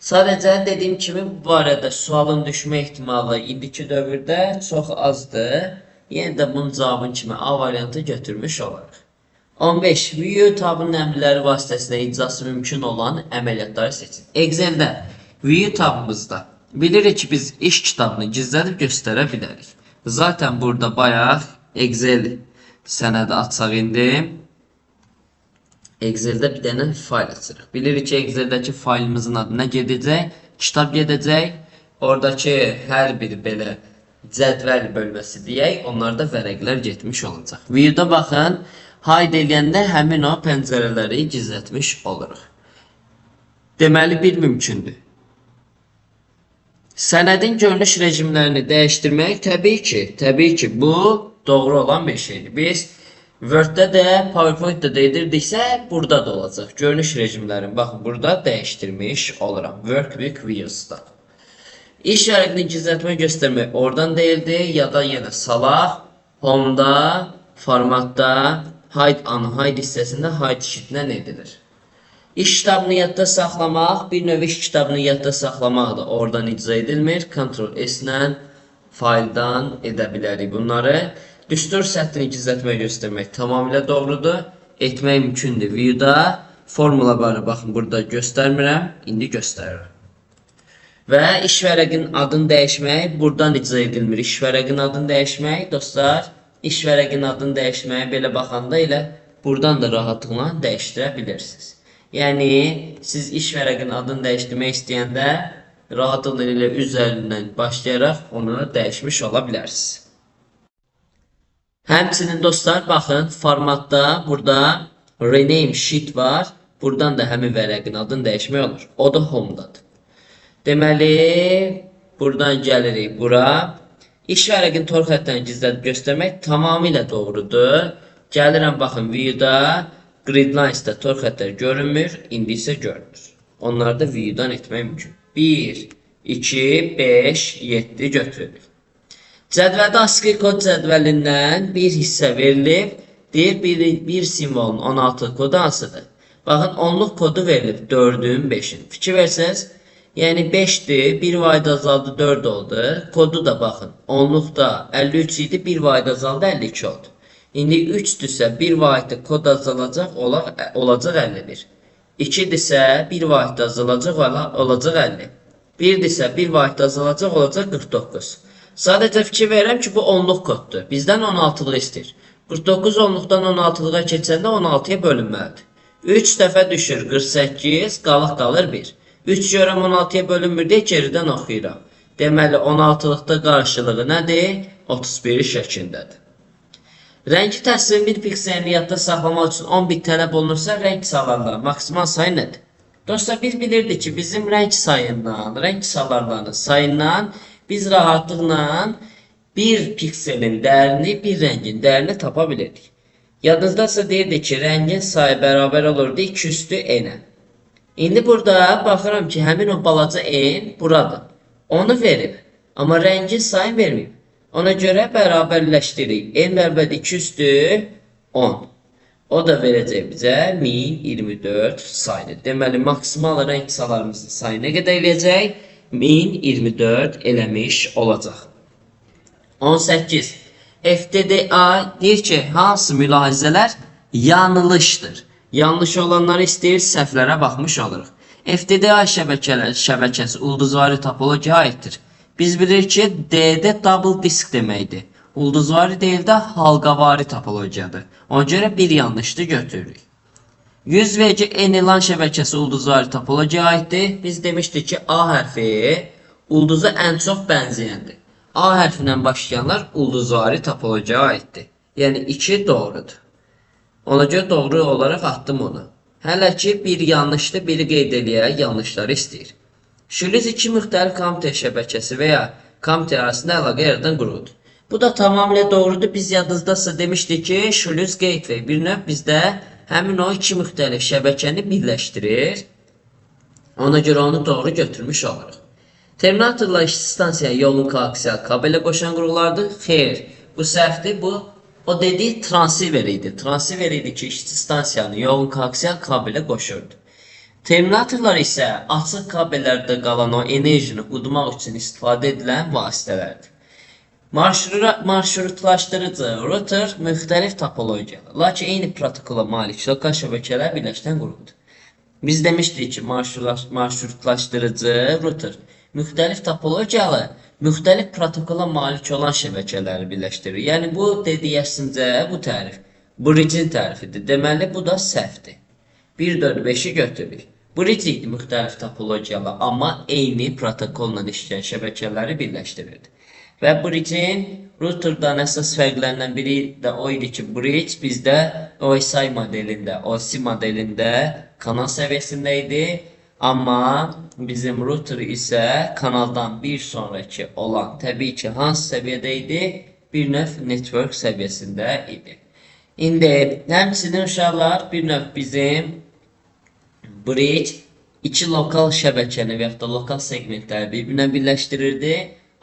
Sadəcə dediyim kimi bu barədə sualın düşmə ehtimalı indiki dövrdə çox azdır. Yenə də bunun cavabın kimi A variantı götürmüş olarıq. 15. View tabının əmrləri vasitəsilə icrası mümkün olan əməliyyatları seçin. Excel'də View tabımızda bilirik ki biz iş kitabını gizlədib göstərə bilərik. Zaten burada bayaq Excel sənədi açaq indi. Excel'də bir dənə fayl açırıq. Bilirik ki Excel'dəki faylımızın adı nə gedəcək? Kitab gedəcək. Oradakı hər bir belə cədvəl bölməsi deyək, onlarda vərəqlər getmiş olacaq. View'da baxın, hide eləyəndə həmin o pəncərələri gizlətmiş oluruq. Deməli bir mümkündür. Sənədin görünüş rejimlərini dəyişdirmək təbii ki bu doğru olan bir şeydir. Biz Word'də də, PowerPoint'də də edirdiksə, burada da olacaq. Görünüş rejimlərini baxın, burada dəyişdirmiş oluram. Work with Views'da. İş vərəqini gizlətmə göstərmək oradan deyildi ya da yenə salaq, home'da, formatda, hide unhide hissəsində hide sheet-dən edilir. İş kitabını yadda saxlamaq, bir növ iş kitabını yadda saxlamaq da oradan icra edilmir. Ctrl-S-lə fayldan edə bilərik bunları. Düstur səthini gizlətmə göstərmək tamamilə doğrudur. Etmək mümkündür. View'da formula barı baxın burada göstərmirəm, indi göstərirəm. Və iş vərəqinin adını dəyişmək buradan icra edilmir. İş vərəqinin adını dəyişmək, dostlar, iş vərəqinin adını dəyişməyə belə baxanda elə buradan da rahatlıqla dəyişdirə bilirsiniz. Yəni, siz iş vərəqinin adını dəyişdirmək istəyəndə rahatlıqla elə üzərindən başlayaraq onu dəyişmiş ola bilərsiniz. Həmçinin dostlar, baxın, formatda burada rename sheet var. Buradan da həmin vərəqin adını dəyişmək olur. O da home'dadır. Deməli, buradan gəlirik bura. İş vərəqini tor xəttdən gizlədib göstərmək tamamilə doğrudur. Gəlirəm, baxın, View'da Grid Lines'da tor xəttlər görünmür, indi isə görünür. Onları da View'dan etmək mümkün. 1, 2, 5, 7 götürürük. Cədvəldə ASCII kod cədvəlindən bir hissə verilib. Deyir, bir simvolun 16 kodu hansıdır? Baxın, onluq kodu verilib 4'ün 5'in. Fikir versəniz, yəni 5'dir, 1 vayda azaldı 4 oldu. Kodu da baxın, onluqda 53 idi, 1 vayda azaldı 52 oldu. İndi 3'dürsə 1 vayda kod azalacaq, olacaq 51. 2'dirsə 1 vayda azalacaq, olacaq 50. 1'dirsə 1 vayda azalacaq, olacaq 49. Sadəcə fikir verirəm ki, bu onluq koddur. Bizdən 16'lıq istəyir. 49 onluqdan 16'lığa keçəndə 16'ya bölünməlidir. 3 dəfə düşür 48, qalır 1. 3 görəm 16'ya bölünmür deyə geridən oxuyuram. Deməli 16'lıqda qarşılığı nədir? 31 şəklindədir. Rəngi təsvirin bir pikselini yadda saxlamaq üçün 10 bit tələb olunursa, rəng salarlarının maksimal sayı nədir? Dostlar, biz bilirdik ki, bizim rəng sayından, rəng salarlarının sayından biz rahatlıqla bir pikselin dəyərini, bir rəngin dəyərini tapa bilirdik. Yadınızdasa deyirdik ki, rəngin sayı bərabər olurdu 2/n-ə. İndi burada baxıram ki, həmin o balaca n buradır. Onu verib, amma rəngin sayı verməyib. Ona görə bərabərləşdiririk. N bərabər 2/10. O da verəcək bizə 1024 sayını. Deməli, maksimal rəng salarımızın sayı nə qədər eləyəcək? 1024 eləmiş olacaq. 18. FTDA deyir ki, hansı mülahizələr yanlışdır? Yanlış olanları istəyir, səhvlərə baxmış oluruq. FTDA şəbəkəsi ulduzvari topologiyaya aiddir. Biz bilirik ki, D-də double disk deməkdir. Ulduzvari deyil də halqavari topologiyadır. Ona görə bir yanlışlı götürürük. 100 VC en ilan şəbəkəsi ulduzvari topologiyaya aiddir. Biz demişdik ki, A hərfi ulduza ən çox bənzəyəndir. A hərfindən başlayanlar ulduzvari topologiyaya aiddir. Yəni 2 doğrudur. Ona görə doğru olaraq atdım onu. Hələ ki, bir yanlışdır, biri qeyd eləyək, yanlışları istəyir. Şülüz iki müxtəlif kompüter şəbəkəsi və ya kompüter arasında əlaqə yaradan qurğudur. Bu da tamamilə doğrudur. Biz yadınızdasa demişdik ki, şülüz gateway bir növ bizdə həmin o iki müxtəlif şəbəkəni birləşdirir. Ona görə onu doğru götürmüş oluruq. Terminatorla işçi stansiyaya yolun koaksial kabelə qoşan qurğulardır. Xeyr, bu səhvdir. Bu o dediyi transfer idi. Transfer idi ki, işçi stansiyanı yolun koaksial kabelə qoşurdu. Terminatorlar isə açıq kabellərdə qalan o enerjini udmaq üçün istifadə edilən vasitələrdir. Marşrutlaşdırıcı router müxtəlif topologiyalar, lakin eyni protokola malik lokal şəbəkələr birləşdən qurğudur. Biz demişdik ki, marşrutlaşdırıcı router müxtəlif topologiyalı, müxtəlif protokola malik olan şəbəkələri birləşdirir. Yəni bu dediyəsincə bu tərif bridge-in tərifidir. Deməli bu da səhvdir. 1, 4, 5-i götürürük. Bridge idi müxtəlif topologiyalı, amma eyni protokolla işləyən şəbəkələri birləşdirirdi. Və bridge-in routerdan əsas fərqlərindən biri də o idi ki, bridge bizdə OSI modelində, OSI modelində kanal səviyyəsində idi. Amma bizim router isə kanaldan bir sonraki olan, təbii ki, hansı səviyyədə idi? Bir növ network səviyyəsində idi. İndi həmçinin uşaqlar bir növ bizim bridge iki lokal şəbəkəni və ya da lokal segmentləri bir-birinə birləşdirirdi.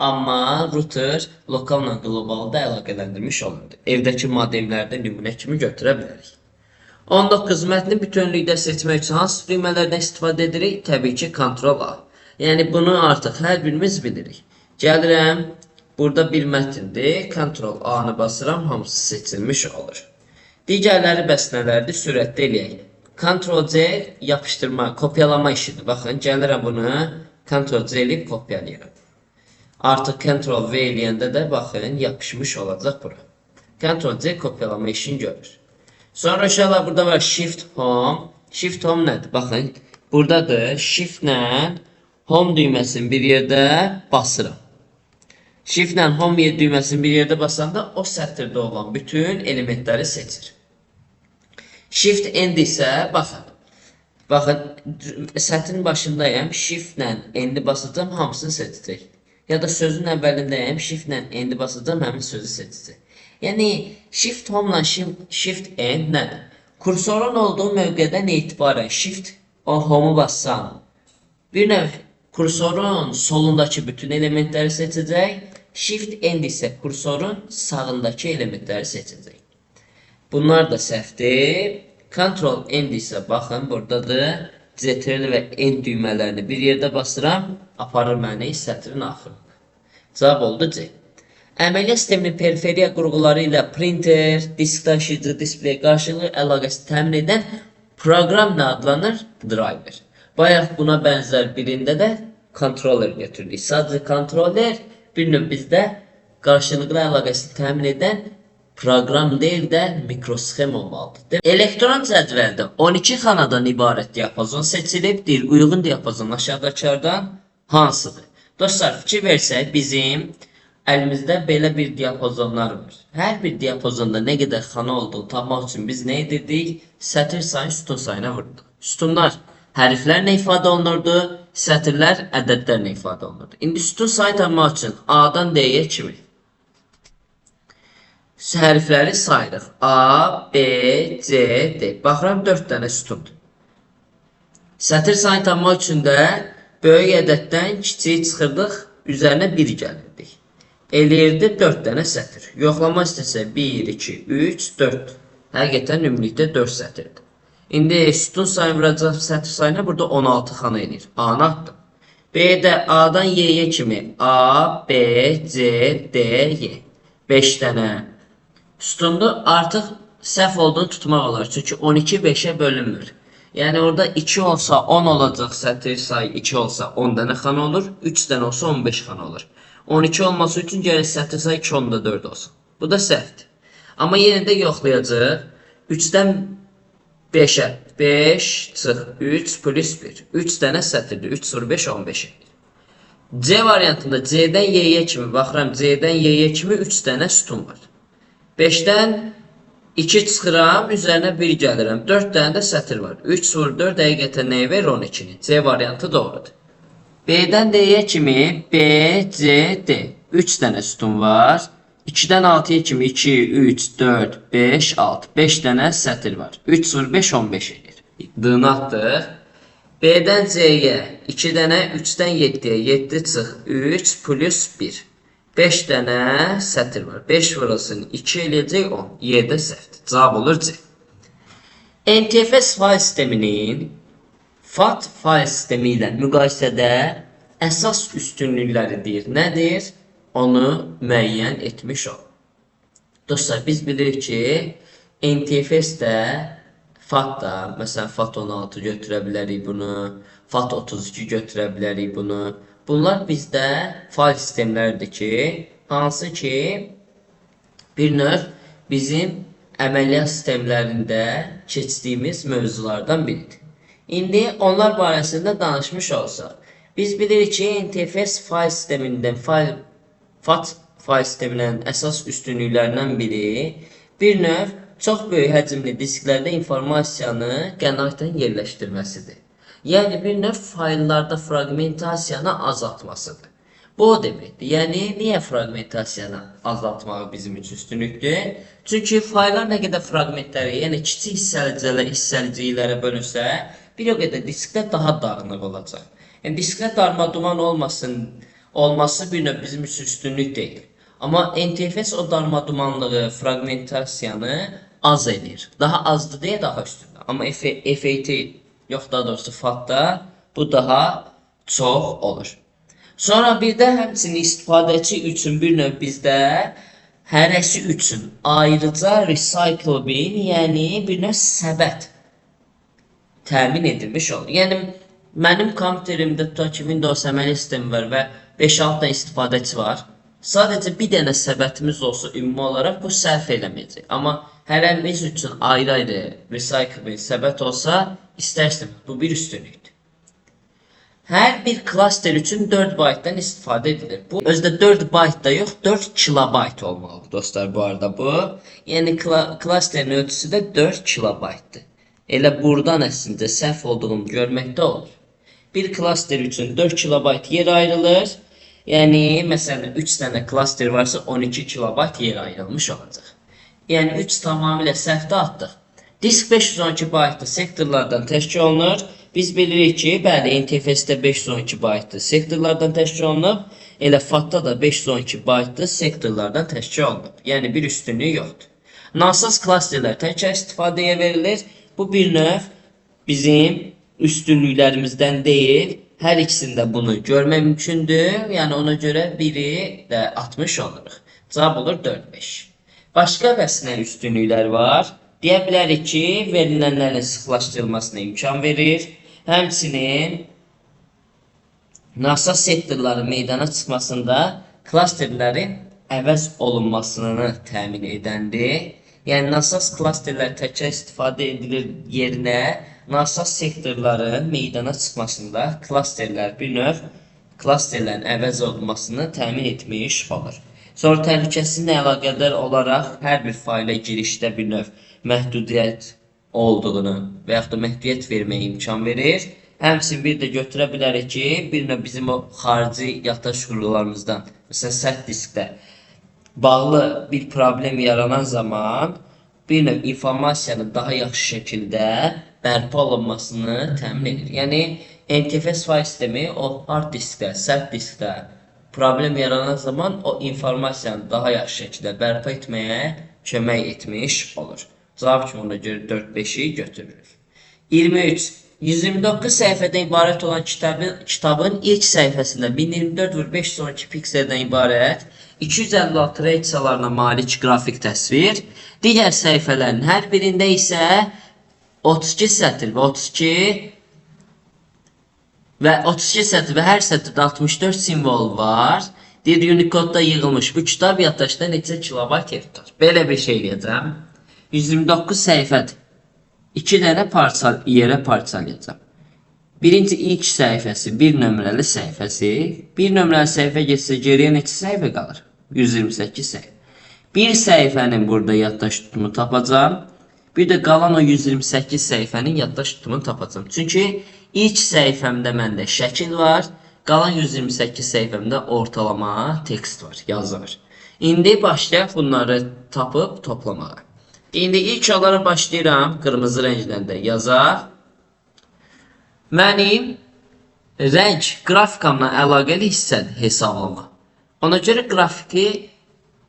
Amma router lokalla qlobalı da əlaqələndirmiş olurdu. Evdəki modemlərdə nümunə kimi götürə bilərik. 19. Mətni bütünlükdə seçmək üçün hansı düymələrdən istifadə edirik? Təbii ki, Ctrl A. Yəni bunu artıq hər birimiz bilirik. Gəlirəm, burada bir mətindir. Ctrl A-nı basıram, hamısı seçilmiş olur. Digərləri bəs nələrdir? Sürətdə eləyək. Ctrl C yapışdırma, kopyalama işidir. Baxın, gəlirəm bunu Ctrl C eləyib kopyalayıram. Artıq Ctrl V eləyəndə də baxın, yapışmış olacaq bura. Ctrl C kopyalama işini görür. Sonra uşaqlar burada var Shift Home. Shift Home nədir? Baxın, buradadır. Shift ilə Home düyməsini bir yerdə basıram. Shift ilə Home düyməsini bir yerdə basanda o sətirdə olan bütün elementləri seçir. Shift End isə baxın. Baxın, sətrin başındayım. Shift ilə End'i basacağım, hamısını seçəcək. Ya da sözün əvvəlindəyəm, Shift ilə End'i basacağım, həmin sözü seçəcək. Yəni, Shift Home ilə Shift End nədir? Kursorun olduğu mövqedən etibarən Shift Home'u bassam, bir növ kursorun solundakı bütün elementləri seçəcək, Shift End isə kursorun sağındakı elementləri seçəcək. Bunlar da səhvdir. Ctrl End isə baxın, buradadır. Ctrl və End düymələrini bir yerdə basıram, aparır məni sətrin axırına. Cavab oldu C. Əməliyyat sisteminin periferiya qurğuları ilə printer, disk daşıyıcı, displey qarşılığı əlaqəsi təmin edən proqram nə adlanır? Driver. Bayaq buna bənzər birində də controller götürdük. Sadəcə controller bir növ bizdə qarşılıqlı əlaqəsini təmin edən proqram deyil də mikrosxem olmalıdır. Elektron cədvəldə 12 xanadan ibarət diapazon seçilib, deyil, uyğun diapazon aşağıdakilərdən hansıdır? Dostlar, fikir versək, bizim əlimizdə belə bir diapazonlar var. Hər bir diapazonda nə qədər xana olduğunu tapmaq üçün biz nə edirdik? Sətir sayını sütun sayına vurduq. Sütunlar hərflərlə ifadə olunurdu, sətirlər ədədlərlə ifadə olunurdu. İndi sütun sayını tapmaq üçün A-dan D-yə kimi hərfləri sayırıq. A, B, C, D. Baxıram 4 dənə sütundur. Sətir sayını tapmaq üçün də böyük ədəddən kiçiyi çıxırdıq, üzərinə 1 gəlirdik. Eləyirdi 4 dənə sətir. Yoxlama istəsə 1, 2, 3, 4. Həqiqətən ümumilikdə 4 sətirdir. İndi sütun sayını vuracaq sətir sayına burada 16 xana eləyir. A-nı atdım. B-də A-dan Y-yə kimi A, B, C, D, Y. 5 dənə sütundu. Artıq səhv olduğunu tutmaq olar. Çünki 12 5-ə bölünmür. Yəni orada 2 olsa 10 olacaq sətir sayı, 2 olsa 10 dənə xana olur. 3 dənə olsa 15 xana olur. 12 olması üçün gərək sətir sayı 2 onda 4 olsun. Bu da səhvdir. Amma yenə də yoxlayacağıq. 3-dən 5-ə 5 çıx 3 plus 1. 3 dənə sətirdir. 3 sur 5 15 edir. C variantında C'dən Y-yə kimi baxıram. C'dən Y-yə kimi 3 dənə sütun var. 5-dən 2 çıxıram, üzərinə 1 gəlirəm. 4 dənə də sətir var. 3 vur 4 həqiqətən nəyə verir? 12-ni. C variantı doğrudur. B-dən D-yə kimi B, C, D. 3 dənə sütun var. 2-dən 6-ya kimi 2, 3, 4, 5, 6. 5 dənə sətir var. 3 vur 5, 15 edir. D-ni atdıq. B-dən C-yə 2 dənə, 3-dən 7-yə 7 çıx 3 plus 1. 5 dənə sətir var. 5 vurulsun 2 eləyəcək 10. Y-də səhvdir. Cavab olur C. NTFS fayl sisteminin FAT fayl sistemi ilə müqayisədə əsas üstünlükləridir. Nədir? Onu müəyyən etmiş ol. Dostlar, biz bilirik ki, NTFS-də FAT da, məsələn, FAT 16 götürə bilərik bunu, FAT 32 götürə bilərik bunu. Bunlar bizdə fayl sistemləridir ki, hansı ki, bir növ bizim əməliyyat sistemlərində keçdiyimiz mövzulardan biridir. İndi onlar barəsində danışmış olsaq, biz bilirik ki, NTFS fayl sistemindən FAT fayl sisteminin əsas üstünlüklərindən biri bir növ çox böyük həcmli disklərdə informasiyanı qənaətən yerləşdirməsidir. Yəni bir növ fayllarda fraqmentasiyanı azaltmasıdır. Bu o deməkdir. Yəni niyə fraqmentasiyanı azaltmaq bizim üçün üstünlükdür? Çünki fayllar nə qədər fraqmentləri, yəni kiçik hissəliciklərə bölünsə, bir o qədər diskdə daha dağınıq olacaq. Yəni diskdə darmaduman olması bir növ bizim üçün üstünlük deyil. Amma NTFS o darmadumanlığı, fraqmentasiyanı az edir. Daha azdır deyə daha üstündür. Amma FAT yox, daha doğrusu FAT-da bu daha çox olur. Sonra bir də həmçinin istifadəçi üçün bir növ bizdə hərəsi üçün ayrıca recycle bin, yəni bir növ səbət təmin edilmiş olur. Yəni mənim kompüterimdə tutaq ki, Windows əməliyyat sistemi var və 5-6 dənə istifadəçi var. Sadəcə bir dənə səbətimiz olsa ümumi olaraq bu səhv eləməyəcək. Amma hərəmiz üçün ayrı-ayrı recycle bin səbət olsa, istər-istəməz bu bir üstünlükdür. Hər bir klaster üçün 4 baytdan istifadə edilir. Bu özdə 4 bayt da yox, 4 kilobayt olmalıdır dostlar bu arada bu. Yəni klasterin ölçüsü də 4 kilobaytdır. Elə buradan əslində səhv olduğunu görməkdə olur. Bir klaster üçün 4 kilobayt yer ayrılır. Yəni məsələn 3 dənə klaster varsa 12 kilobayt yer ayrılmış olacaq. Yəni 3 tamamilə səhvdə atdıq. Disk 512 baytlı sektorlardan təşkil olunur. Biz bilirik ki, bəli, NTFS-də 512 baytlı sektorlardan təşkil olunub. Elə FAT-da da 512 baytlı sektorlardan təşkil olunub. Yəni bir üstünlüyü yoxdur. Nasaz klasterlər təkrar istifadəyə verilir. Bu bir növ bizim üstünlüklərimizdən deyil. Hər ikisində bunu görmək mümkündür. Yəni ona görə biri də atmış oluruq. Cavab olur 4-5. Başqa bəs nə üstünlüklər var? Deyə bilərik ki, verilənlərin sıxlaşdırılmasına imkan verir. Həmçinin NASA sektorların meydana çıxmasında klasterlərin əvəz olunmasını təmin edəndir. Yəni NASA klasterlər təkrar istifadə edilir yerinə NASA sektorların meydana çıxmasında klasterlər bir növ klasterlərin əvəz olunmasını təmin etmiş olur. Sonra təhlükəsizliklə əlaqədar olaraq hər bir fayla girişdə bir növ məhdudiyyət olduğunu və yaxud da məhdudiyyət verməyə imkan verir. Həmçinin bir də götürə bilərik ki, bir növ bizim o xarici yaddaş qurğularımızdan, məsələn sərt diskdə bağlı bir problem yaranan zaman bir növ informasiyanın daha yaxşı şəkildə bərpa olunmasını təmin edir. Yəni NTFS fayl sistemi o hard diskdə, sərt diskdə problem yaranan zaman o informasiyanı daha yaxşı şəkildə bərpa etməyə kömək etmiş olur. Cavab kimi ona görə 4-5-i götürürük. 23. 129 səhifədən ibarət olan kitabın ilk səhifəsində 1024x512 pikseldən ibarət 256 reaksiyalarına malik qrafik təsvir, digər səhifələrin hər birində isə 32 sətr və hər sətirdə 64 simvol var. Deyir Unicode-da yığılmış bu kitab yaddaşda neçə kilobayt yer tutar? Belə bir şey eləyəcəm. 129 səhifədir. 2 dənə yerə parçalayacağam. Birinci ilk səhifəsi 1 nömrəli səhifəsi. 1 nömrəli səhifə getsə geriyə neçə səhifə qalır? 128 səhifə. Bir səhifənin burada yaddaş tutumu tapacağım. Bir də qalan o 128 səhifənin yaddaş tutumunu tapacağım. Çünki ilk səhifəmdə məndə şəkil var. Qalan 128 səhifəmdə ortalama tekst var, yazı var. İndi başlayaq bunları tapıb toplamağa. İndi ilk olaraq başlayıram. Qırmızı rənglə də yazaq. Mənim rəng qrafikamla əlaqəli hissədir hesablama. Ona görə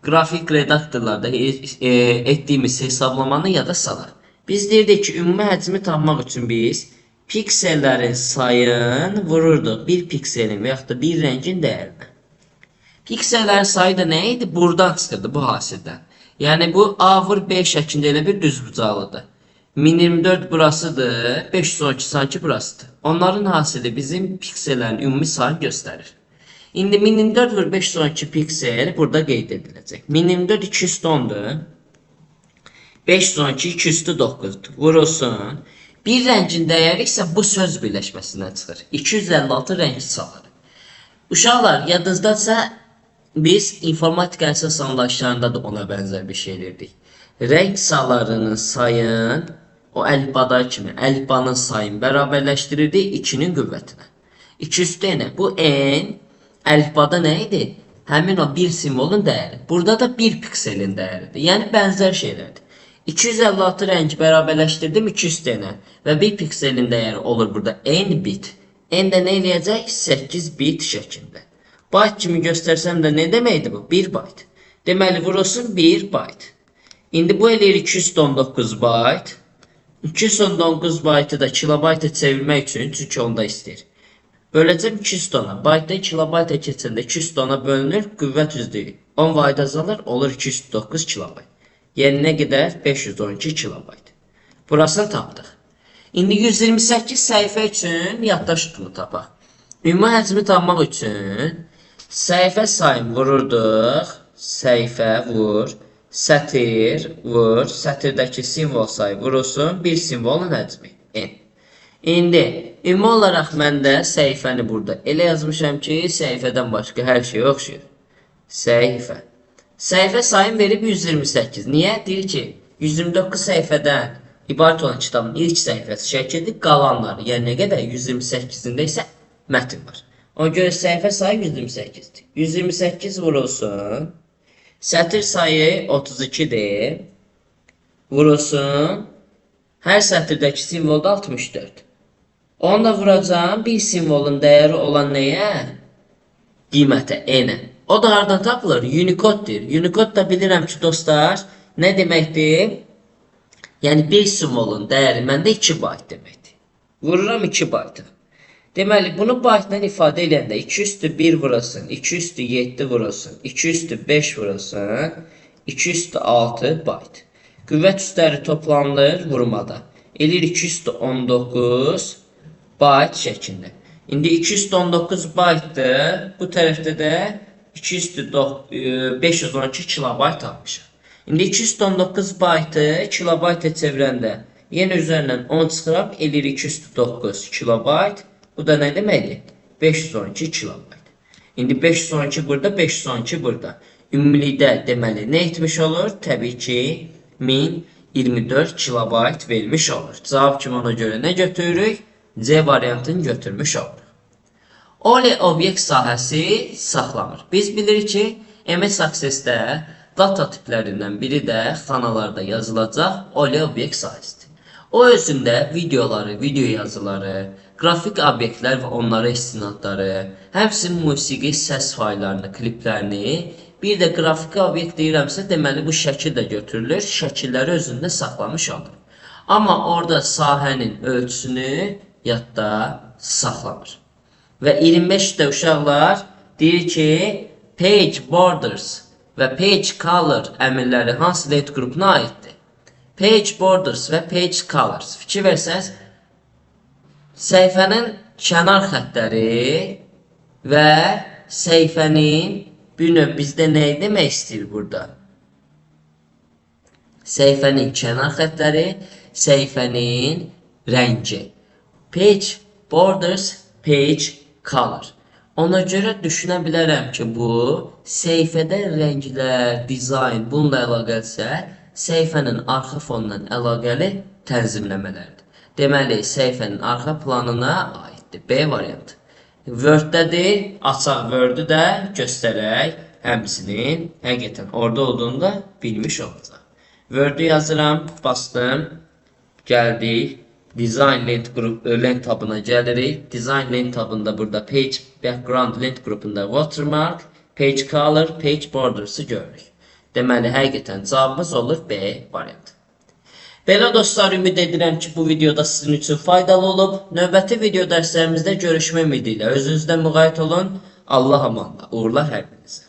qrafik redaktorlarda etdiyimiz hesablamanı yada salaq. Biz deyirdik ki, ümumi həcmi tapmaq üçün biz piksellərin sayını vururduq bir pikselin və yaxud da bir rəngin dəyərinə. Piksellərin sayı da nə idi? Buradan çıxırdı bu hasildən. Yəni bu A vur B şəklində elə bir düzbucaqlıdır. 1024 burasıdır, 512 sanki burasıdır. Onların hasili bizim piksellərin ümumi sayını göstərir. İndi 1024 vur 512 piksel burada qeyd ediləcək. 1024 210'dur. 512 209'dur. Vurulsun. Bir rəngin dəyəri isə bu söz birləşməsindən çıxır. 256 rəng salır. Uşaqlar, yadınızdadsa biz informatika əsas anlayışlarında da ona bənzər bir şey edirdik. Rəng saylarının sayın o əlifbada kimi əlifbanın sayını bərabərləşdirirdi 2'nin qüvvətinə. 2 üstü nə? Bu n əlifbada nə idi? Həmin o bir simvolun dəyəri. Burada da bir pikselin dəyəridir. Yəni bənzər şeylərdir. 256 rəng bərabərləşdirdim 2 üstü nə? Və bir pikselin dəyəri olur burada n bit. N də nə eləyəcək? 8 bit şəklində. Byte kimi göstərsəm də nə deməkdir bu? 1 byte. Deməli vurulsun 1 byte. İndi bu eləyir 219 byte. 219 byte'ı da kilobayta çevirmək üçün, çünki onda istəyir. Böləcəm 210'a. Byte-dan kilobayta keçəndə 210'a bölünür, qüvvət üzlüyü 10 byte azalır, olur 209 kilobayt. Yəni nə qədər? 512 kilobayt. Burasını tapdıq. İndi 128 səhifə üçün yaddaş tutumu tapaq. Ümumi həcmi tapmaq üçün səhifə sayını vururduq. Səhifə vur. Sətir vur. Sətirdəki simvol sayı vurulsun. Bir simvolun həcmi n. İndi ümumi olaraq məndə səhifəni burada elə yazmışam ki, səhifədən başqa hər şey oxşuyur. Səhifə. Səhifə sayını verib 128. Niyə? Deyir ki, 129 səhifədən ibarət olan kitabın ilk səhifəsi şəkildir, qalanları, yəni nə qədər? 128'ində isə mətn var. Ona görə səhifə sayı 128'dir. 128 vurulsun. Sətir sayı 32'dir. Vurulsun. Hər sətirdəki simvol da 64. Onu da vuracağım. Bir simvolun dəyəri olan nəyə? Qiymətə, n-ə. O da hardan tapılır? Unicode-dir. Unicode da bilirəm ki, dostlar, nə deməkdir? Yəni bir simvolun dəyəri məndə 2 byte deməkdir. Vururam 2 byte. Deməli, bunu byte-dan ifadə edəndə 2 üstü 1 vurulsun, 2 üstü 7 vurulsun, 2 üstü 5 vurulsun, 2 üstü 6 byte. Qüvvət üstləri toplanılır vurmada. Eləyir 219 byte şəklində. İndi 219 byte'dır. Bu tərəfdə də 512 kilobayt almışam. İndi 219 byte'ı kilobayta çevirəndə yenə üzərindən 10 çıxıram, eləyir 209 kilobayt. Bu da nə deməkdir? 512 kilobayt. İndi 512 burada, 512 burada. Ümumilikdə deməli nə etmiş olur? Təbii ki, 1024 kilobayt vermiş olur. Cavab kimi ona görə nə götürürük? C variantını götürmüş oluruq. OLE obyekt sahəsi saxlanır. Biz bilirik ki, MS Access-də data tiplərindən biri də xanalarda yazılacaq OLE obyekt sahəsidir. O özündə videoları, video yazıları, qrafik obyektlər və onlara istinadları, həmçinin musiqi, səs fayllarını, kliplərini, bir də qrafik obyekt deyirəmsə, deməli bu şəkil də götürülür, şəkilləri özündə saxlamış olur. Amma orada sahənin ölçüsünü yadda saxlamır. Və 25'də uşaqlar deyir ki, page borders və page color əmrləri hansı let qrupuna aiddir? Page borders və page colors. Fikir versəz, səhifənin kənar xəttləri və səhifənin Bir növ bizdə nə demək istəyir burada? Səhifənin kənar xəttləri, səhifənin rəngi. Page borders, page color. Ona görə düşünə bilərəm ki, bu səhifədə rənglər, dizayn bununla əlaqəlisə, səhifənin arxa fonundan əlaqəli tənzimləmələrdir. Deməli, səhifənin arxa planına aiddir. B variantı. Word-dədir, açaq Word-ü də göstərək, həmçinin həqiqətən orada olduğunu da bilmiş olacaq. Word-ü yazıram, bastım, gəldik. Design lent qrup lent tabına gəlirik. Design lent tabında burada page background lent qrupunda watermark, page color, page borders-ı görürük. Deməli, həqiqətən cavabımız olur B variantı. Belə dostlar, ümid edirəm ki, bu videoda sizin üçün faydalı olub. Növbəti video dərslərimizdə görüşmək ümidi ilə özünüzdən müğayət olun. Allah amanla. Uğurlar hər birinizə.